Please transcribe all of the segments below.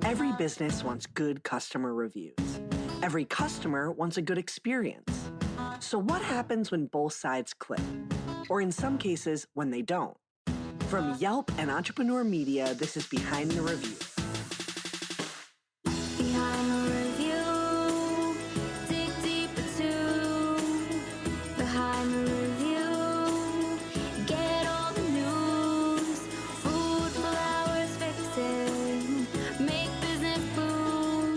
Every business wants good customer reviews. Every customer wants a good experience. So what happens when both sides click? Or in some cases, when they don't? From Yelp and Entrepreneur Media, this is Behind the Review. Behind the review, dig deeper too. Behind the review, get all the news. Food, flowers, fixing, make business boom.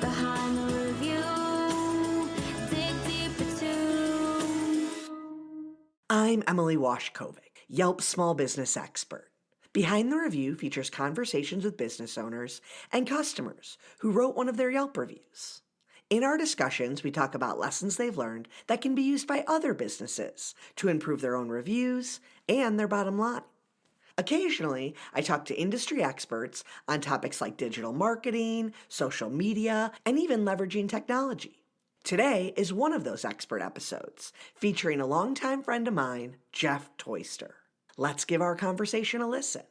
Behind the review, dig deeper too. I'm Emily Washkovic, Yelp small business expert. Behind the Review features conversations with business owners and customers who wrote one of their Yelp reviews. In our discussions, we talk about lessons they've learned that can be used by other businesses to improve their own reviews and their bottom line. Occasionally, I talk to industry experts on topics like digital marketing, social media, and even leveraging technology. Today is one of those expert episodes, featuring a longtime friend of mine, Jeff Toister. Let's give our conversation a listen.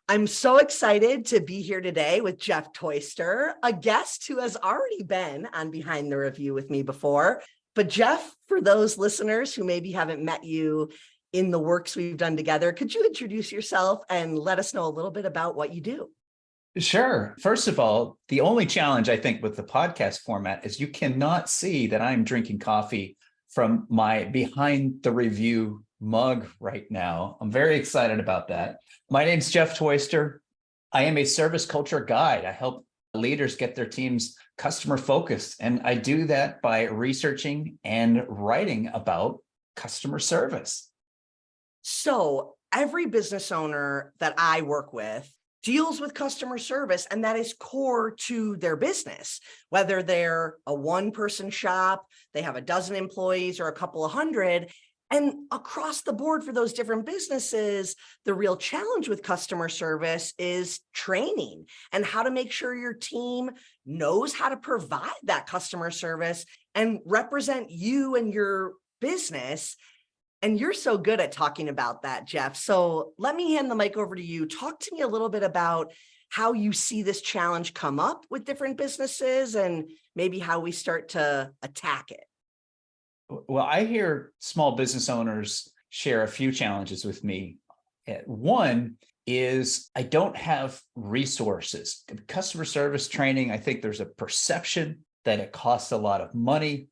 I'm so excited to be here today with Jeff Toister, a guest who has already been on Behind the Review with me before. But Jeff, for those listeners who maybe haven't met you in the works we've done together, could you introduce yourself and let us know a little bit about what you do? Sure. First of all, the only challenge I think with the podcast format is you cannot see that I'm drinking coffee from my Behind the Review mug right now. I'm very excited about that. My name's Jeff Toister. I am a service culture guide. I help leaders get their teams customer focused, and I do that by researching and writing about customer service. So every business owner that I work with deals with customer service, and that is core to their business. Whether they're a one-person shop, they have a dozen employees or a couple of hundred, and across the board for those different businesses, the real challenge with customer service is training and how to make sure your team knows how to provide that customer service and represent you and your business. And you're so good at talking about that, Jeff. So let me hand the mic over to you. Talk to me a little bit about how you see this challenge come up with different businesses and maybe how we start to attack it. Well, I hear small business owners share a few challenges with me. One is I don't have resources. Customer service training, I think there's a perception that it costs a lot of money,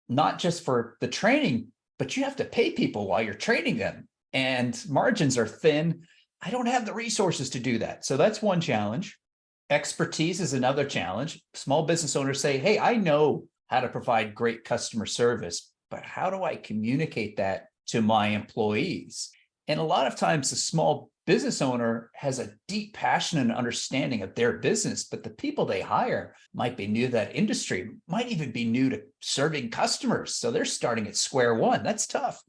not just for the training, but you have to pay people while you're training them, and margins are thin. I don't have the resources to do that. So that's one challenge. Expertise is another challenge. Small business owners say, hey, I know how to provide great customer service, but how do I communicate that to my employees? And a lot of times the small business owner has a deep passion and understanding of their business, but the people they hire might be new to that industry, might even be new to serving customers. So they're starting at square one. That's tough.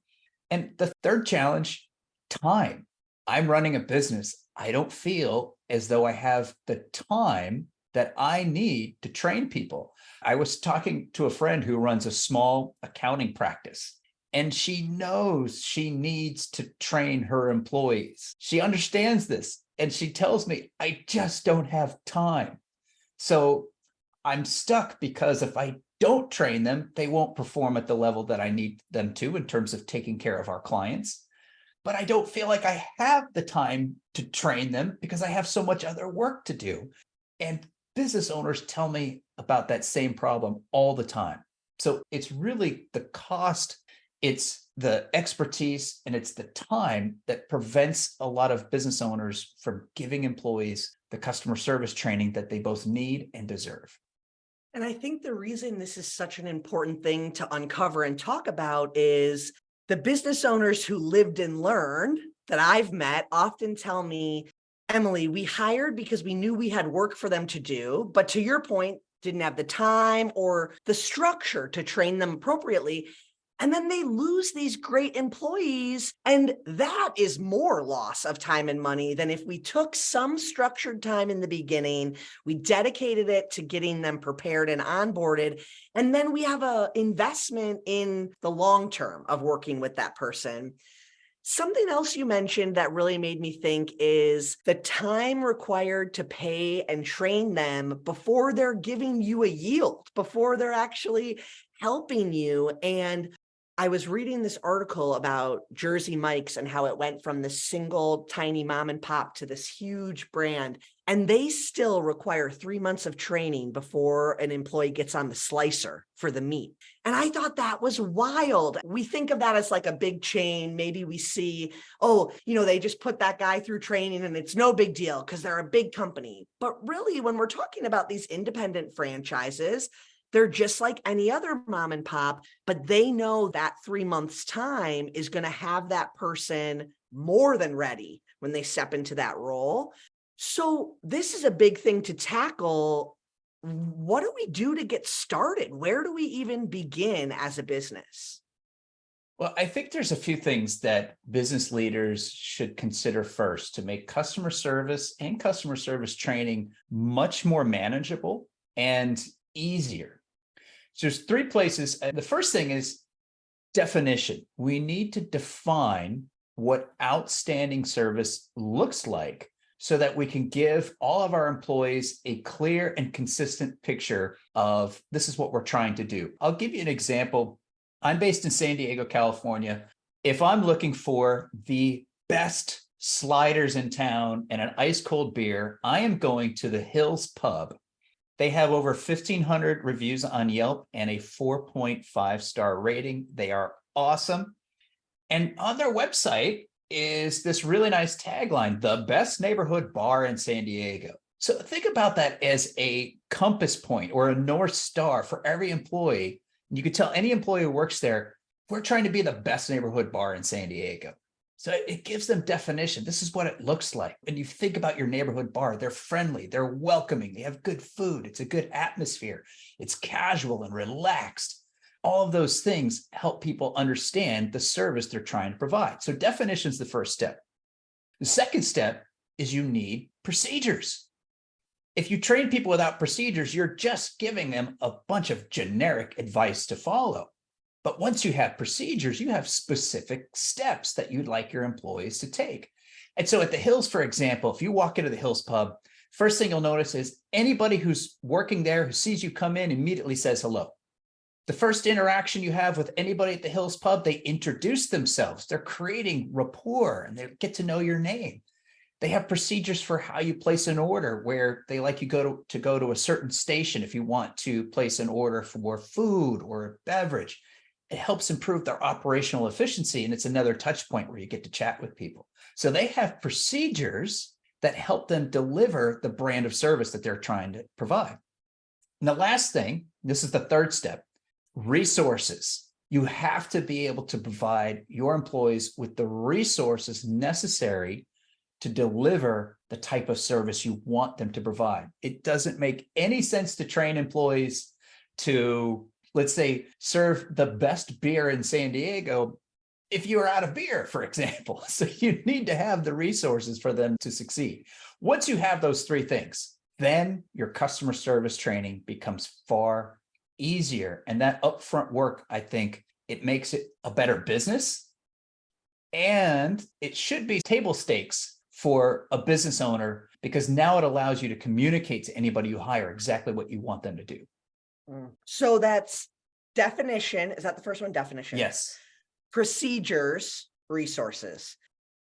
And the third challenge, time. I'm running a business. I don't feel as though I have the time that I need to train people. I was talking to a friend who runs a small accounting practice, and she knows she needs to train her employees. She understands this, and she tells me, I just don't have time. So I'm stuck because if I don't train them, they won't perform at the level that I need them to in terms of taking care of our clients. But I don't feel like I have the time to train them because I have so much other work to do. And business owners tell me about that same problem all the time. So it's really the cost, it's the expertise, and it's the time that prevents a lot of business owners from giving employees the customer service training that they both need and deserve. And I think the reason this is such an important thing to uncover and talk about is the business owners who lived and learned that I've met often tell me, Emily, we hired because we knew we had work for them to do, but to your point, didn't have the time or the structure to train them appropriately. And then they lose these great employees. And that is more loss of time and money than if we took some structured time in the beginning, we dedicated it to getting them prepared and onboarded. And then we have an investment in the long term of working with that person. Something else you mentioned that really made me think is the time required to pay and train them before they're giving you a yield, before they're actually helping you. And I was reading this article about Jersey Mike's and how it went from this single tiny mom and pop to this huge brand. And they still require 3 months of training before an employee gets on the slicer for the meat. And I thought that was wild. We think of that as like a big chain. Maybe we see, oh, they just put that guy through training and it's no big deal because they're a big company. But really, when we're talking about these independent franchises, they're just like any other mom and pop, but they know that 3 months time is going to have that person more than ready when they step into that role. So this is a big thing to tackle. What do we do to get started? Where do we even begin as a business? Well, I think there's a few things that business leaders should consider first to make customer service and customer service training much more manageable and easier. So there's three places. The first thing is definition. We need to define what outstanding service looks like so that we can give all of our employees a clear and consistent picture of this is what we're trying to do. I'll give you an example. I'm based in San Diego, California. If I'm looking for the best sliders in town and an ice cold beer, I am going to the Hills Pub. They have over 1,500 reviews on Yelp and a 4.5-star rating. They are awesome. And on their website is this really nice tagline, the best neighborhood bar in San Diego. So think about that as a compass point or a North Star for every employee. You could tell any employee who works there, we're trying to be the best neighborhood bar in San Diego. So it gives them definition. This is what it looks like. When you think about your neighborhood bar, they're friendly, they're welcoming, they have good food, it's a good atmosphere, it's casual and relaxed. All of those things help people understand the service they're trying to provide. So definition is the first step. The second step is you need procedures. If you train people without procedures, you're just giving them a bunch of generic advice to follow. But once you have procedures, you have specific steps that you'd like your employees to take. And so at the Hills, for example, if you walk into the Hills Pub, first thing you'll notice is anybody who's working there who sees you come in immediately says hello. The first interaction you have with anybody at the Hills Pub, they introduce themselves. They're creating rapport and they get to know your name. They have procedures for how you place an order where they like you to go to a certain station if you want to place an order for food or a beverage. It helps improve their operational efficiency. And it's another touch point where you get to chat with people. So they have procedures that help them deliver the brand of service that they're trying to provide. And the last thing, this is the third step, resources. You have to be able to provide your employees with the resources necessary to deliver the type of service you want them to provide. It doesn't make any sense to train employees to, let's say, serve the best beer in San Diego if you're out of beer, for example. So you need to have the resources for them to succeed. Once you have those three things, then your customer service training becomes far easier. And that upfront work, I think, it makes it a better business. And it should be table stakes for a business owner, because now it allows you to communicate to anybody you hire exactly what you want them to do. So that's definition. Is that the first one? Definition. Yes. Procedures, resources.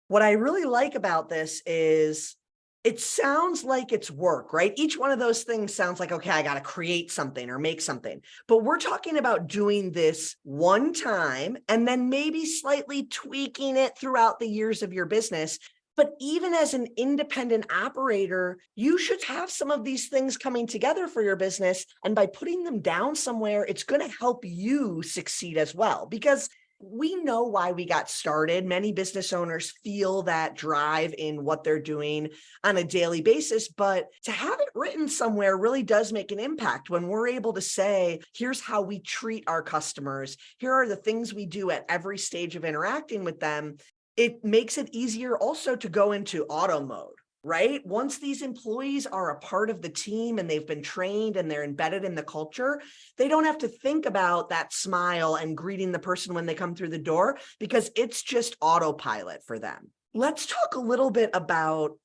What I really like about this is it sounds like it's work, right? Each one of those things sounds like, okay, I got to create something or make something. But we're talking about doing this one time and then maybe slightly tweaking it throughout the years of your business. But even as an independent operator, you should have some of these things coming together for your business. And by putting them down somewhere, it's going to help you succeed as well. Because we know why we got started. Many business owners feel that drive in what they're doing on a daily basis, but to have it written somewhere really does make an impact when we're able to say, here's how we treat our customers. Here are the things we do at every stage of interacting with them. It makes it easier also to go into auto mode, right? Once these employees are a part of the team and they've been trained and they're embedded in the culture, they don't have to think about that smile and greeting the person when they come through the door because it's just autopilot for them. Let's talk a little bit about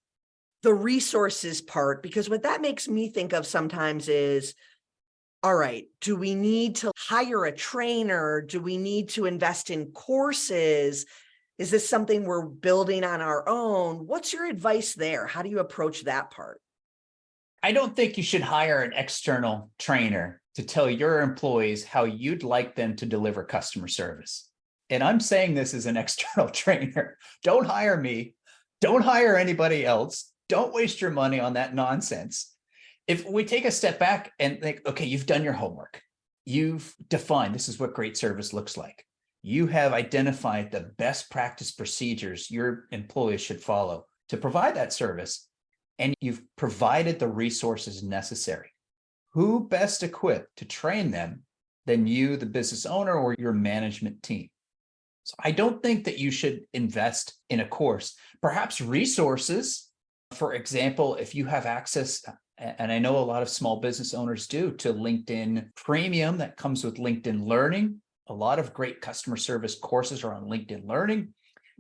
the resources part, because what that makes me think of sometimes is, all right, do we need to hire a trainer? Do we need to invest in courses? Is this something we're building on our own? What's your advice there? How do you approach that part? I don't think you should hire an external trainer to tell your employees how you'd like them to deliver customer service. And I'm saying this as an external trainer. Don't hire me. Don't hire anybody else. Don't waste your money on that nonsense. If we take a step back and think, okay, you've done your homework. You've defined this is what great service looks like. You have identified the best practice procedures your employees should follow to provide that service. And you've provided the resources necessary. Who best equipped to train them than you, the business owner, or your management team? So I don't think that you should invest in a course. Perhaps resources, for example, if you have access, and I know a lot of small business owners do, to LinkedIn Premium that comes with LinkedIn Learning. A lot of great customer service courses are on LinkedIn Learning.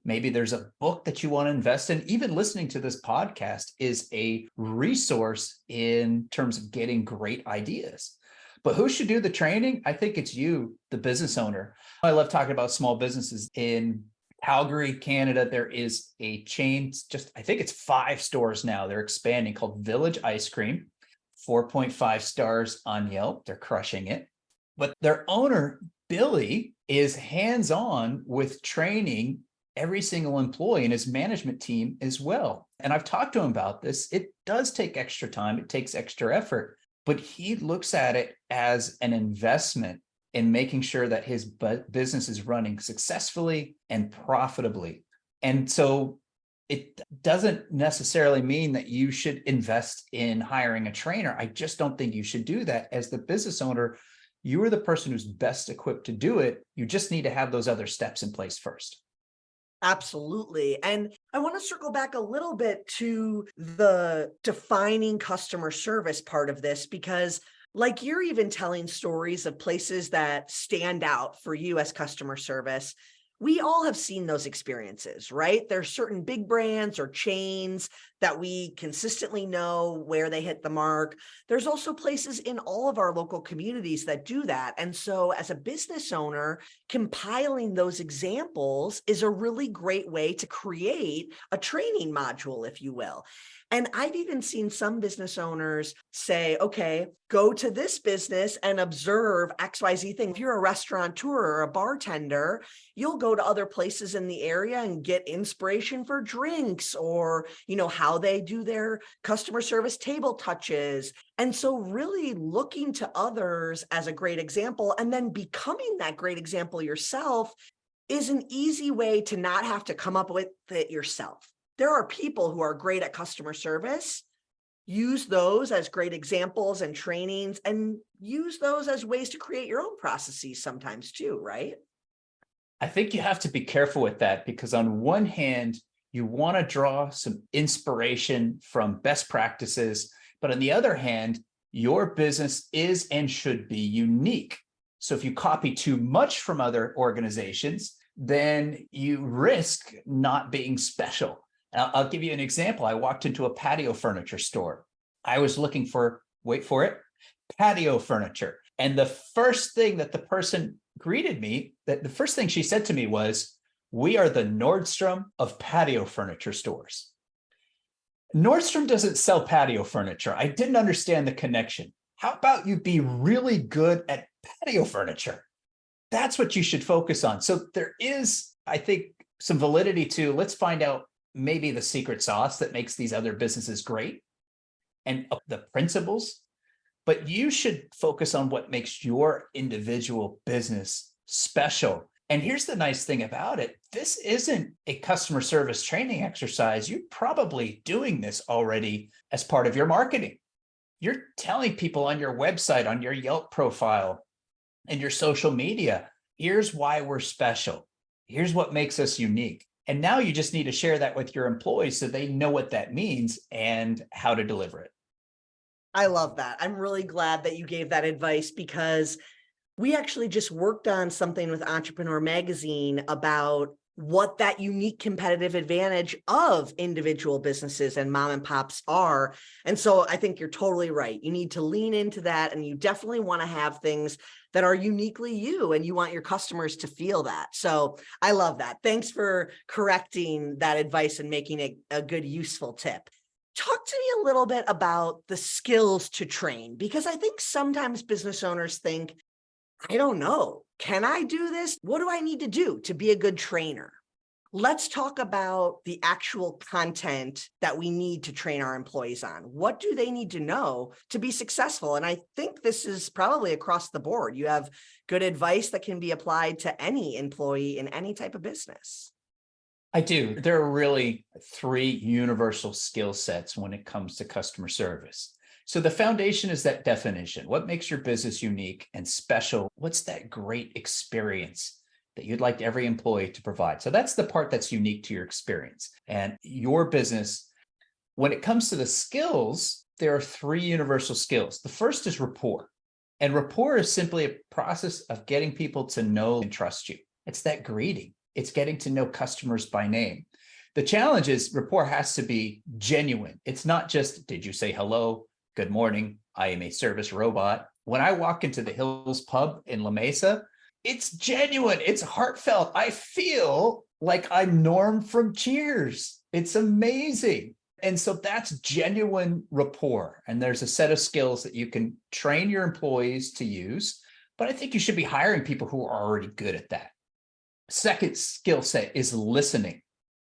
Maybe there's a book that you want to invest in. Even listening to this podcast is a resource in terms of getting great ideas. But who should do the training? I think it's you, the business owner. I love talking about small businesses. In Calgary, Canada, there is a chain, I think it's 5 stores now. They're expanding, called Village Ice Cream, 4.5 stars on Yelp. They're crushing it. But their owner, Billy, is hands-on with training every single employee and his management team as well. And I've talked to him about this. It does take extra time. It takes extra effort, but he looks at it as an investment in making sure that his business is running successfully and profitably. And so it doesn't necessarily mean that you should invest in hiring a trainer. I just don't think you should do that. As the business owner, you are the person who's best equipped to do it. You just need to have those other steps in place first. Absolutely. And I want to circle back a little bit to the defining customer service part of this, because like you're even telling stories of places that stand out for you as customer service. We all have seen those experiences, right? There's certain big brands or chains that we consistently know where they hit the mark. There's also places in all of our local communities that do that. And so as a business owner, compiling those examples is a really great way to create a training module, if you will. And I've even seen some business owners say, okay, go to this business and observe XYZ thing. If you're a restaurateur or a bartender, you'll go to other places in the area and get inspiration for drinks or, how they do their customer service table touches. And so really looking to others as a great example and then becoming that great example yourself is an easy way to not have to come up with it yourself. There are people who are great at customer service. Use those as great examples and trainings, and use those as ways to create your own processes sometimes too, right? I think you have to be careful with that, because on one hand, you want to draw some inspiration from best practices, but on the other hand, your business is and should be unique. So if you copy too much from other organizations, then you risk not being special. I'll give you an example. I walked into a patio furniture store. I was looking for, wait for it, patio furniture. And the first thing that the person greeted me, the first thing she said to me was, "We are the Nordstrom of patio furniture stores." Nordstrom doesn't sell patio furniture. I didn't understand the connection. How about you be really good at patio furniture? That's what you should focus on. So there is, I think, some validity to, let's find out maybe the secret sauce that makes these other businesses great and the principles, but you should focus on what makes your individual business special. And here's the nice thing about it. This isn't a customer service training exercise. You're probably doing this already as part of your marketing. You're telling people on your website, on your Yelp profile, and your social media, here's why we're special. Here's what makes us unique. And now you just need to share that with your employees so they know what that means and how to deliver it. I love that. I'm really glad that you gave that advice because we actually just worked on something with Entrepreneur Magazine about what that unique competitive advantage of individual businesses and mom and pops are. And so I think you're totally right. You need to lean into that, and you definitely want to have things that are uniquely you, and you want your customers to feel that. So I love that. Thanks for correcting that advice and making it a good, useful tip. Talk to me a little bit about the skills to train, because I think sometimes business owners think, I don't know. Can I do this? What do I need to do to be a good trainer? Let's talk about the actual content that we need to train our employees on. What do they need to know to be successful? And I think this is probably across the board. You have good advice that can be applied to any employee in any type of business. I do. There are really three universal skill sets when it comes to customer service. So the foundation is that definition. What makes your business unique and special? What's that great experience that you'd like every employee to provide? So that's the part that's unique to your experience and your business. When it comes to the skills, there are three universal skills. The first is rapport. And rapport is simply a process of getting people to know and trust you. It's that greeting. It's getting to know customers by name. The challenge is rapport has to be genuine. It's not just, did you say hello? Good morning. I am a service robot. When I walk into the Hills Pub in La Mesa, it's genuine. It's heartfelt. I feel like I'm Norm from Cheers. It's amazing. And so that's genuine rapport. And there's a set of skills that you can train your employees to use. But I think you should be hiring people who are already good at that. Second skill set is listening.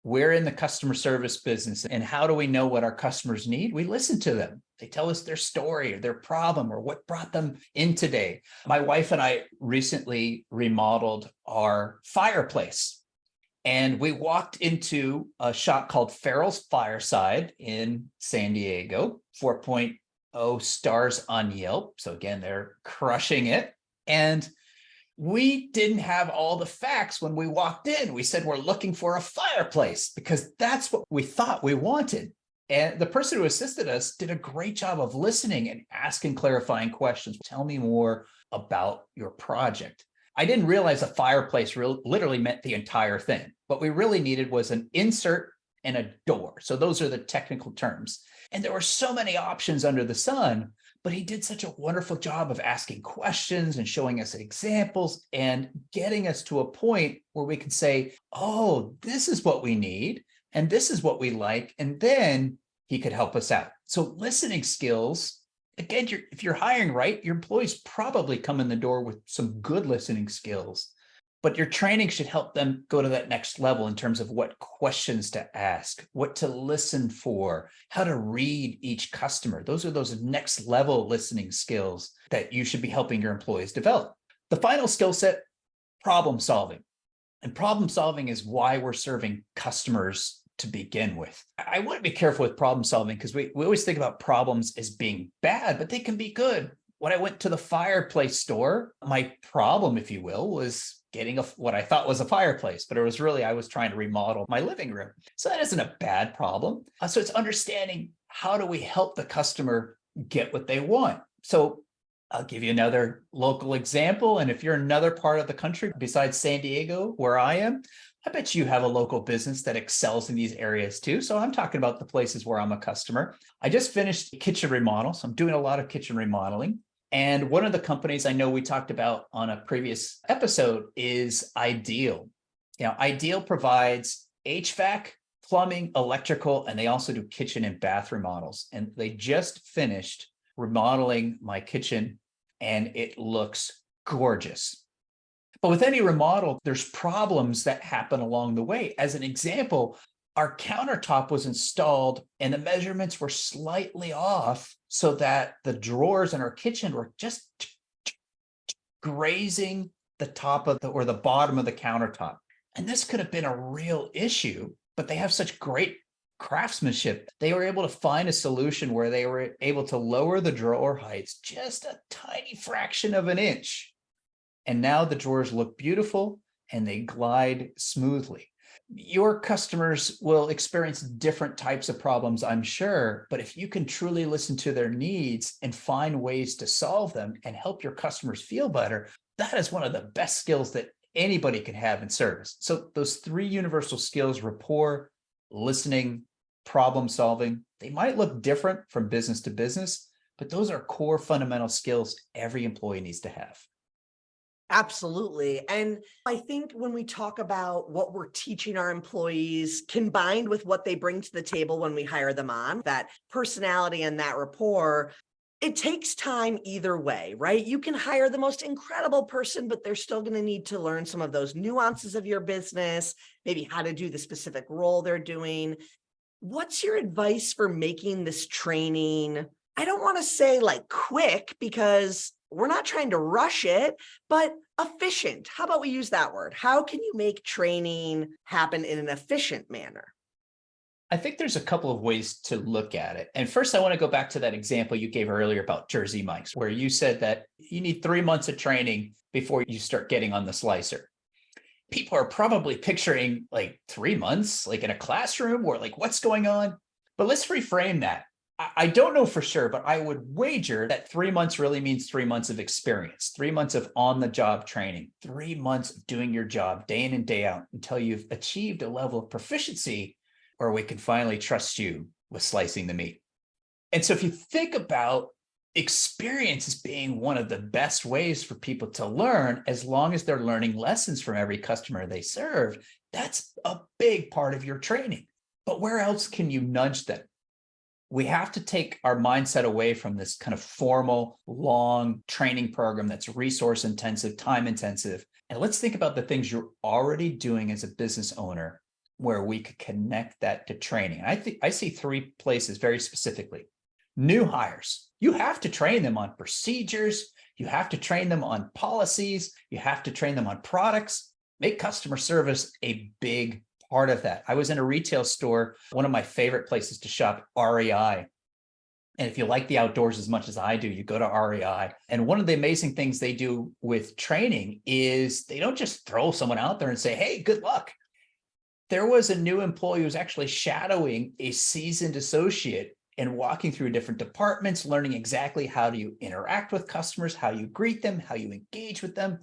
We're in the customer service business, and how do we know what our customers need? We listen to them. They tell us their story or their problem or what brought them in today. My wife and I recently remodeled our fireplace, and we walked into a shop called Farrell's Fireside in San Diego, 4.0 stars on Yelp. So again, they're crushing it. And we didn't have all the facts when we walked in. We said, we're looking for a fireplace because that's what we thought we wanted. And the person who assisted us did a great job of listening and asking clarifying questions. Tell me more about your project. I didn't realize a fireplace literally meant the entire thing. What we really needed was an insert and a door. So those are the technical terms. And there were so many options under the sun, but he did such a wonderful job of asking questions and showing us examples and getting us to a point where we can say, oh, this is what we need, and this is what we like. And then he could help us out. So listening skills, again, if you're hiring right, your employees probably come in the door with some good listening skills. But your training should help them go to that next level in terms of what questions to ask, what to listen for, how to read each customer. Those are those next level listening skills that you should be helping your employees develop. The final skill set, problem solving. And problem solving is why we're serving customers to begin with. I want to be careful with problem solving because we always think about problems as being bad, but they can be good. When I went to the fireplace store, my problem, if you will, was getting what I thought was a fireplace, but it was really, I was trying to remodel my living room. So that isn't a bad problem. So it's understanding, how do we help the customer get what they want? So I'll give you another local example. And if you're another part of the country besides San Diego, where I am, I bet you have a local business that excels in these areas too. So I'm talking about the places where I'm a customer. I just finished kitchen remodel. So I'm doing a lot of kitchen remodeling. And one of the companies I know we talked about on a previous episode is Ideal. Ideal provides HVAC, plumbing, electrical, and they also do kitchen and bath remodels. And they just finished remodeling my kitchen, and it looks gorgeous. But with any remodel, there's problems that happen along the way. As an example, our countertop was installed and the measurements were slightly off so that the drawers in our kitchen were just grazing the top of the bottom of the countertop. And this could have been a real issue, but they have such great craftsmanship. They were able to find a solution where they were able to lower the drawer heights just a tiny fraction of an inch. And now the drawers look beautiful and they glide smoothly. Your customers will experience different types of problems, I'm sure, but if you can truly listen to their needs and find ways to solve them and help your customers feel better, that is one of the best skills that anybody can have in service. So those three universal skills, rapport, listening, problem solving, they might look different from business to business, but those are core fundamental skills every employee needs to have. Absolutely. And I think when we talk about what we're teaching our employees combined with what they bring to the table when we hire them on, that personality and that rapport, it takes time either way, right? You can hire the most incredible person, but they're still going to need to learn some of those nuances of your business, maybe how to do the specific role they're doing. What's your advice for making this training? I don't want to say like quick because we're not trying to rush it, but efficient. How about we use that word? How can you make training happen in an efficient manner? I think there's a couple of ways to look at it. And first, I want to go back to that example you gave earlier about Jersey Mike's, where you said that you need 3 months of training before you start getting on the slicer. People are probably picturing like 3 months, like in a classroom or like what's going on. But let's reframe that. I don't know for sure, but I would wager that 3 months really means 3 months of experience, 3 months of on the job training, 3 months of doing your job day in and day out until you've achieved a level of proficiency where we can finally trust you with slicing the meat. And so if you think about experience as being one of the best ways for people to learn, as long as they're learning lessons from every customer they serve, that's a big part of your training. But where else can you nudge them? We have to take our mindset away from this kind of formal, long training program that's resource intensive, time intensive. And let's think about the things you're already doing as a business owner where we could connect that to training. I see 3 places very specifically. New hires, you have to train them on procedures. You have to train them on policies. You have to train them on products. Make customer service a big part of that. I was in a retail store, one of my favorite places to shop, REI. And if you like the outdoors as much as I do, you go to REI. And one of the amazing things they do with training is they don't just throw someone out there and say, hey, good luck. There was a new employee who was actually shadowing a seasoned associate and walking through different departments, learning exactly how do you interact with customers, how you greet them, how you engage with them.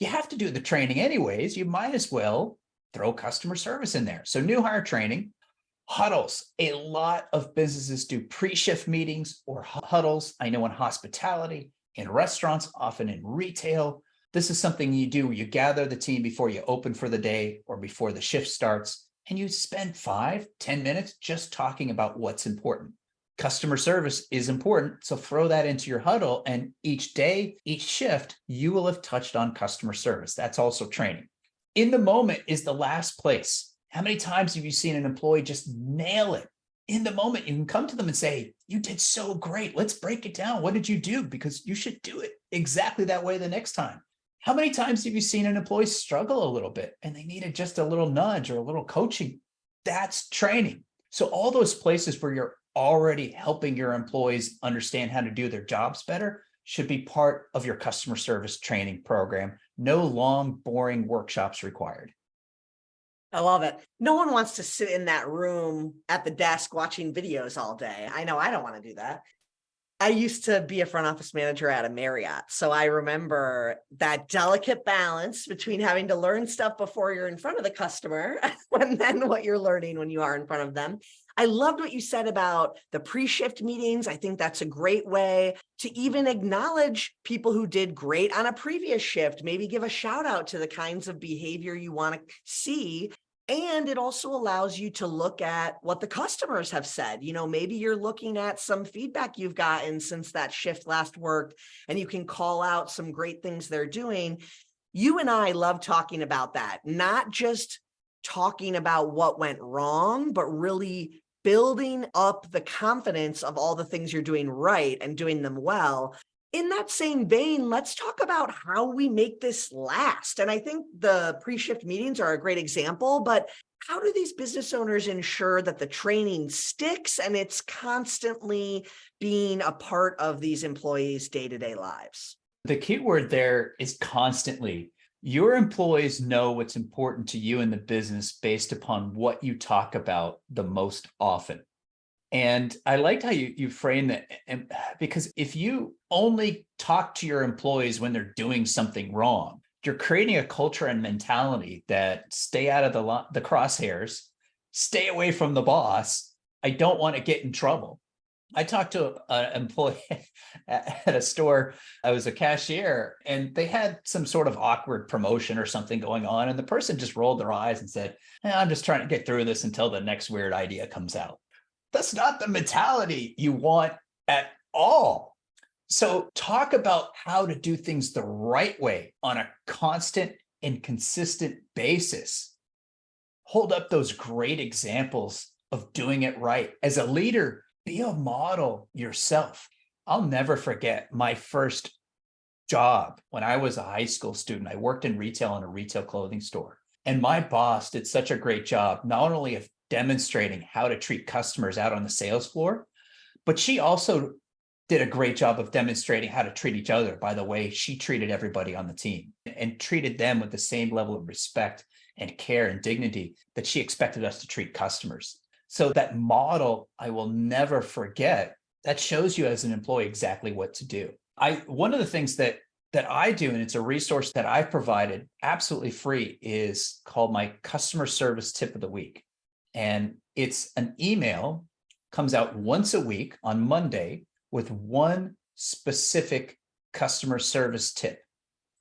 You have to do the training anyways. You might as well throw customer service in there. So new hire training, huddles. A lot of businesses do pre-shift meetings or huddles. I know in hospitality, in restaurants, often in retail. This is something you do where you gather the team before you open for the day or before the shift starts, and you spend 5-10 minutes just talking about what's important. Customer service is important, so throw that into your huddle, and each day, each shift, you will have touched on customer service. That's also training. In the moment is the last place. How many times have you seen an employee just nail it? In the moment, you can come to them and say, you did so great. Let's break it down. What did you do? Because you should do it exactly that way the next time. How many times have you seen an employee struggle a little bit and they needed just a little nudge or a little coaching? That's training. So all those places where you're already helping your employees understand how to do their jobs better should be part of your customer service training program. No long, boring workshops required. I love it. No one wants to sit in that room at the desk watching videos all day. I know I don't want to do that. I used to be a front office manager at a Marriott. So I remember that delicate balance between having to learn stuff before you're in front of the customer and then what you're learning when you are in front of them. I loved what you said about the pre-shift meetings. I think that's a great way to even acknowledge people who did great on a previous shift, maybe give a shout out to the kinds of behavior you want to see. And it also allows you to look at what the customers have said. You know, maybe you're looking at some feedback you've gotten since that shift last worked, and you can call out some great things they're doing. You and I love talking about that, not just talking about what went wrong, but really building up the confidence of all the things you're doing right and doing them well. In that same vein, let's talk about how we make this last. And I think the pre-shift meetings are a great example, but how do these business owners ensure that the training sticks and it's constantly being a part of these employees' day-to-day lives? The key word there is constantly. Your employees know what's important to you in the business based upon what you talk about the most often. And I liked how you framed that, because if you only talk to your employees when they're doing something wrong, you're creating a culture and mentality that stay out of the crosshairs, stay away from the boss. I don't want to get in trouble. I talked to an employee at a store. I was a cashier, and they had some sort of awkward promotion or something going on. And the person just rolled their eyes and said, I'm just trying to get through this until the next weird idea comes out. That's not the mentality you want at all. So talk about how to do things the right way on a constant and consistent basis. Hold up those great examples of doing it right. As a leader, be a model yourself. I'll never forget my first job when I was a high school student. I worked in retail in a retail clothing store. And my boss did such a great job, not only of demonstrating how to treat customers out on the sales floor, but she also did a great job of demonstrating how to treat each other by the way she treated everybody on the team and treated them with the same level of respect and care and dignity that she expected us to treat customers. So that model, I will never forget. That shows you as an employee exactly what to do. One of the things that I do, and it's a resource that I've provided absolutely free, is called my customer service tip of the week. And it's an email, comes out once a week on Monday with one specific customer service tip.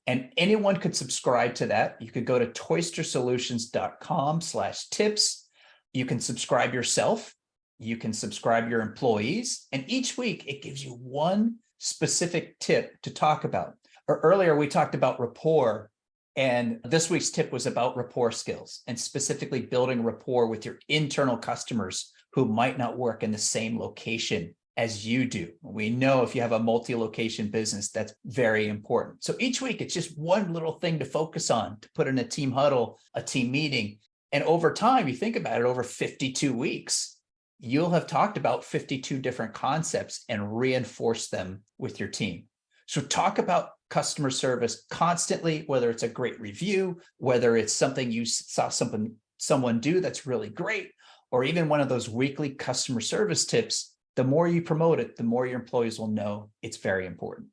And anyone could subscribe to that. You could go to toistersolutions.com/tips. You can subscribe yourself. You can subscribe your employees. And each week it gives you one specific tip to talk about. Or earlier we talked about rapport. And this week's tip was about rapport skills and specifically building rapport with your internal customers who might not work in the same location as you do. We know if you have a multi-location business, that's very important. So each week, it's just one little thing to focus on, to put in a team huddle, a team meeting. And over time, you think about it, over 52 weeks, you'll have talked about 52 different concepts and reinforced them with your team. So talk about customer service constantly, whether it's a great review, whether it's something you saw someone do that's really great, or even one of those weekly customer service tips. The more you promote it, the more your employees will know it's very important.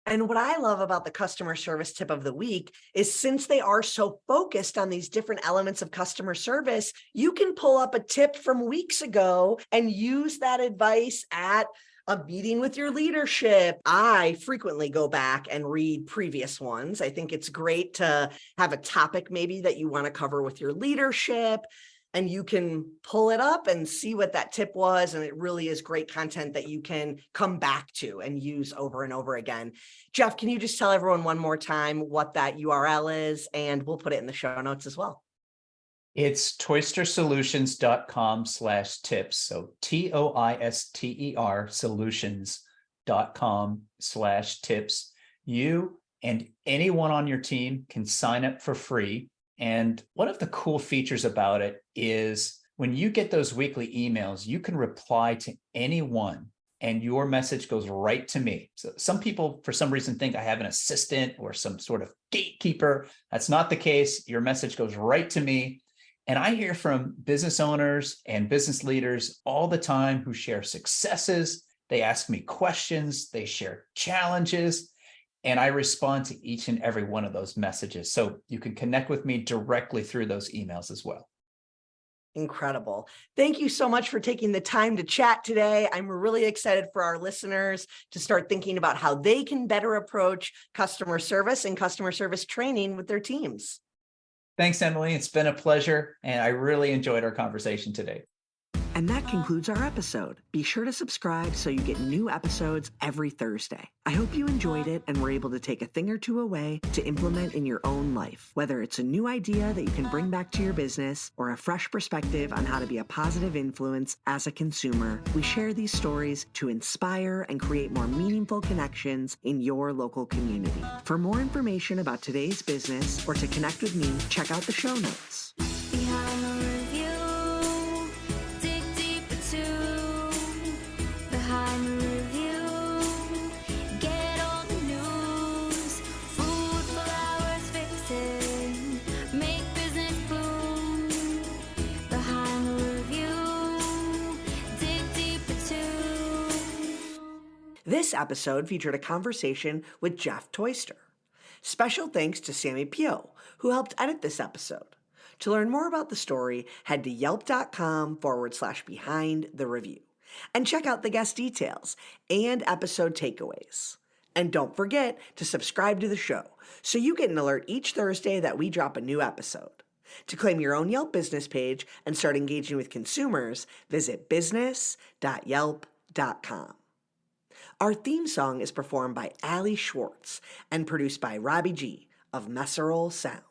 And what I love about the customer service tip of the week is, since they are so focused on these different elements of customer service, you can pull up a tip from weeks ago and use that advice at a meeting with your leadership. I frequently go back and read previous ones. I think it's great to have a topic maybe that you want to cover with your leadership, and you can pull it up and see what that tip was. And it really is great content that you can come back to and use over and over again. Jeff, can you just tell everyone one more time what that URL is? And we'll put it in the show notes as well. It's toistersolutions.com/tips. So TOISTER solutions.com/tips. You and anyone on your team can sign up for free. And one of the cool features about it is when you get those weekly emails, you can reply to anyone and your message goes right to me. So some people, for some reason, think I have an assistant or some sort of gatekeeper. That's not the case. Your message goes right to me. And I hear from business owners and business leaders all the time who share successes. They ask me questions, they share challenges, and I respond to each and every one of those messages. So you can connect with me directly through those emails as well. Incredible. Thank you so much for taking the time to chat today. I'm really excited for our listeners to start thinking about how they can better approach customer service and customer service training with their teams. Thanks, Emily. It's been a pleasure, and I really enjoyed our conversation today. And that concludes our episode. Be sure to subscribe so you get new episodes every Thursday. I hope you enjoyed it and were able to take a thing or two away to implement in your own life. Whether it's a new idea that you can bring back to your business or a fresh perspective on how to be a positive influence as a consumer, we share these stories to inspire and create more meaningful connections in your local community. For more information about today's business or to connect with me, check out the show notes. Behind the review, dig deeper too. Behind the review, get all the news. Food, flowers, This episode featured a conversation with Jeff Toister. Special thanks to Sammy Pio, who helped edit this episode. To learn more about the story, head to yelp.com/behind the review and check out the guest details and episode takeaways. And don't forget to subscribe to the show so you get an alert each Thursday that we drop a new episode. To claim your own Yelp business page and start engaging with consumers, visit business.yelp.com. Our theme song is performed by Ali Schwartz and produced by Robbie G of Messerol Sound.